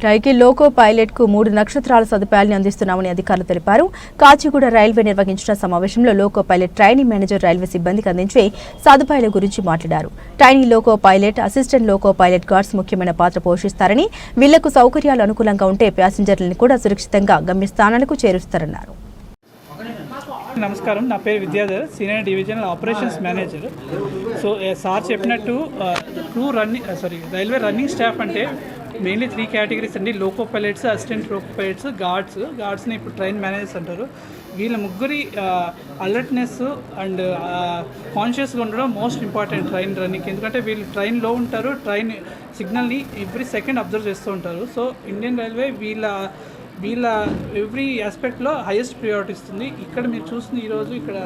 ట్రైకి loco pilot కు 3 నక్షత్రాల సదుపాయాలను అందిస్తున్నామని అధికారులు తెలిపారు. కాచిగూడ రైల్వే నిర్వహించిన సమావేశంలో loco pilot training manager railway సిబ్బందికి అందించే సదుపాయాల గురించి మాట్లాడారు. Training loco pilot, assistant loco pilot guards ముఖ్యమైన పాత్ర పోషిస్తారని, వీళ్లకు సౌకర్యాలు అనుకూలంగా ఉంటే ప్యాసింజర్లను కూడా సురక్షితంగా గమ్యస్థానాలకు చేరుస్తారన్నారు. నమస్కారం, నా పేరు Vidyadhar, senior divisional operations manager. So sir చెప్పినట్టు రైల్వే రన్నింగ్ స్టాఫ్ అంటే మెయిన్లీ 3 కేటగిరీస్ అండి. Loco pilots, assistant loco pilots, గార్డ్స్ని ఇప్పుడు ట్రైన్ మేనేజర్స్ అంటారు. వీళ్ళ ముగ్గురి అలర్ట్నెస్ అండ్ కాన్షియస్గా ఉండడం మోస్ట్ ఇంపార్టెంట్ ట్రైన్ రన్నింగ్. ఎందుకంటే వీళ్ళు ట్రైన్లో ఉంటారు, ట్రైన్ సిగ్నల్ని ఎవ్రీ సెకండ్ అబ్జర్వ్ చేస్తూ ఉంటారు. సో ఇండియన్ రైల్వే వీళ్ళ ఎవ్రీ ఆస్పెక్ట్లో హైయెస్ట్ ప్రియారిటీ ఇస్తుంది. ఇక్కడ మీరు చూస్తుంది ఈరోజు ఇక్కడ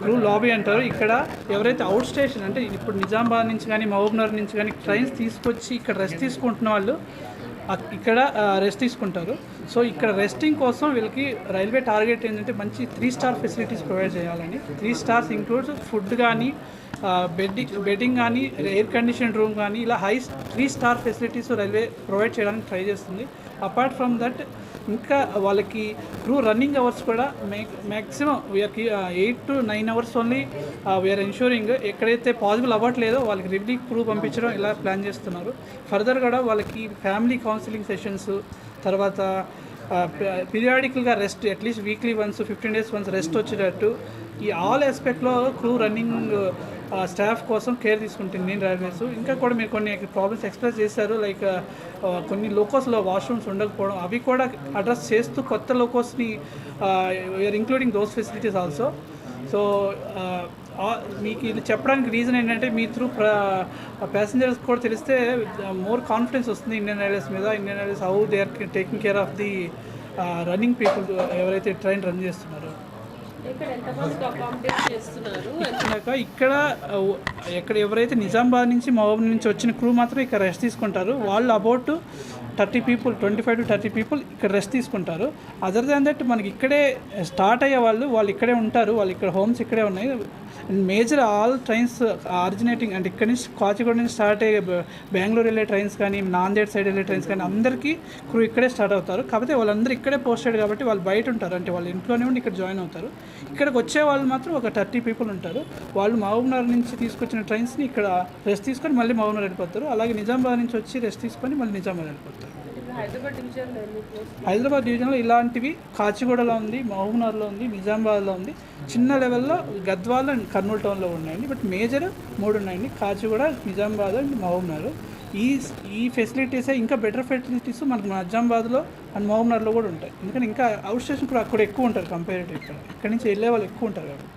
క్రూ లాబీ అంటారు. ఇక్కడ ఎవరైతే అవుట్ స్టేషన్ అంటే ఇప్పుడు నిజామాబాద్ నుంచి కానీ మహబూబ్నగర్ నుంచి కానీ ట్రైన్స్ తీసుకొచ్చి ఇక్కడ రెస్ట్ తీసుకుంటున్న వాళ్ళు ఇక్కడ రెస్ట్ తీసుకుంటారు. సో ఇక్కడ రెస్టింగ్ కోసం వీళ్ళకి రైల్వే టార్గెట్ ఏంటంటే మంచి 3 స్టార్ ఫెసిలిటీస్ ప్రొవైడ్ చేయాలని. 3 స్టార్స్ ఇంక్లూడ్స్ ఫుడ్ కానీ, బెడ్డింగ్ కానీ, ఎయిర్ కండిషన్ రూమ్ కానీ, ఇలా 3 స్టార్ ఫెసిలిటీస్ రైల్వే ప్రొవైడ్ చేయడానికి ట్రై చేస్తుంది. అపార్ట్ ఫ్రమ్ దట్ ఇంకా వాళ్ళకి క్రూ రన్నింగ్ అవర్స్ కూడా మ్యాక్సిమం వీఆర్కి 8 to 9 hours only we are ensuring. ఎక్కడైతే పాసిబుల్ అవ్వట్లేదో వాళ్ళకి రిలీఫ్ క్రూ పంపించడం ఇలా ప్లాన్ చేస్తున్నారు. ఫర్దర్ కూడా వాళ్ళకి ఫ్యామిలీ కౌన్సిలింగ్ సెషన్స్, తర్వాత పీరియాడికల్గా rest atleast weekly once 15 days once rest వచ్చేటట్టు ఈ ఆల్ ఆస్పెక్ట్లో క్రూ రన్నింగ్ స్టాఫ్ కోసం కేర్ తీసుకుంటుంది ఇండియన్ రైల్వేస్. ఇంకా కూడా మీరు కొన్ని ప్రాబ్లమ్స్ ఎక్స్ప్రెస్ చేశారు, లైక్ కొన్ని లోకోస్లో వాష్రూమ్స్ ఉండకపోవడం, అవి కూడా అడ్రస్ చేస్తూ కొత్త లోకోస్ని we are including those facilities also. So మీకు ఇది చెప్పడానికి రీజన్ ఏంటంటే మీ త్రూ ప్యాసింజర్స్ కూడా తెలిస్తే మోర్ కాన్ఫిడెన్స్ వస్తుంది ఇండియన్ రైల్వేస్ మీద. Indian railways how they are taking care of the running people ఎవరైతే ట్రైన్ రన్ చేస్తున్నారో. ఇక్కడ ఎవరైతే నిజామాబాద్ నుంచి మహబూబ్ నుంచి వచ్చిన క్రూ మాత్రం ఇక్కడ రెస్ట్ తీసుకుంటారు. వాళ్ళు అబౌట్ 30 people, 25 to 30 people ఇక్కడ రెస్ట్ తీసుకుంటారు. అదర్ దాన్ దట్ మనకి ఇక్కడే స్టార్ట్ అయ్యే వాళ్ళు ఇక్కడే ఉంటారు, వాళ్ళు ఇక్కడ హోమ్స్ ఇక్కడే ఉన్నాయి. And major all trains originating అంటే ఇక్కడ నుంచి కాచిగూడ నుంచి స్టార్ట్ అయ్యే బెంగళూరు వెళ్ళే ట్రైన్స్ కానీ, నాందేడ్ సైడ్ వెళ్ళే ట్రైన్స్ కానీ అందరికీ క్రూ ఇక్కడే స్టార్ట్ అవుతారు. కాకపోతే వాళ్ళందరూ ఇక్కడే పోస్టెడ్ కాబట్టి వాళ్ళు బయట ఉంటారు, అంటే వాళ్ళు ఇంట్లోనే ఉండి ఇక్కడ జాయిన్ అవుతారు. ఇక్కడికి వచ్చే వాళ్ళు మాత్రం ఒక 30 people ఉంటారు. వాళ్ళు మహబూబ్నగర్ నుంచి తీసుకొచ్చిన ట్రైన్స్ని ఇక్కడ రెస్ట్ తీసుకొని మళ్ళీ మహబూబ్నగర్ వెళ్ళిపోతారు. అలాగే నిజామాబాద్ నుంచి వచ్చి రెస్ట్ తీసుకొని మళ్ళీ నిజామాబాద్ వెళ్ళిపోతారు. హైదరాబాద్ డివిజన్లో ఇలాంటివి కాచిగూడలో ఉంది, మహబూబ్నగర్లో ఉంది, నిజామాబాద్లో ఉంది. చిన్న లెవెల్లో గద్వాల్ అండ్ కర్నూలు టౌన్లో ఉన్నాయండి. బట్ మేజర్ 3 ఉన్నాయండి, కాచిగూడ, నిజామాబాద్ అండ్ మహబూబ్నగర్. ఈ ఫెసిలిటీసే ఇంకా బెటర్ ఫెసిలిటీస్ మనకు నిజామాబాద్లో అండ్ మహబూబ్నగర్లో కూడా ఉంటాయి. ఎందుకంటే ఇంకా అవుట్ స్టేషన్ కూడా అక్కడ ఎక్కువ ఉంటారు కంపేరిటివ్. ఇక్కడ నుంచి వెళ్ళే వాళ్ళు ఎక్కువ ఉంటారు కాబట్టి.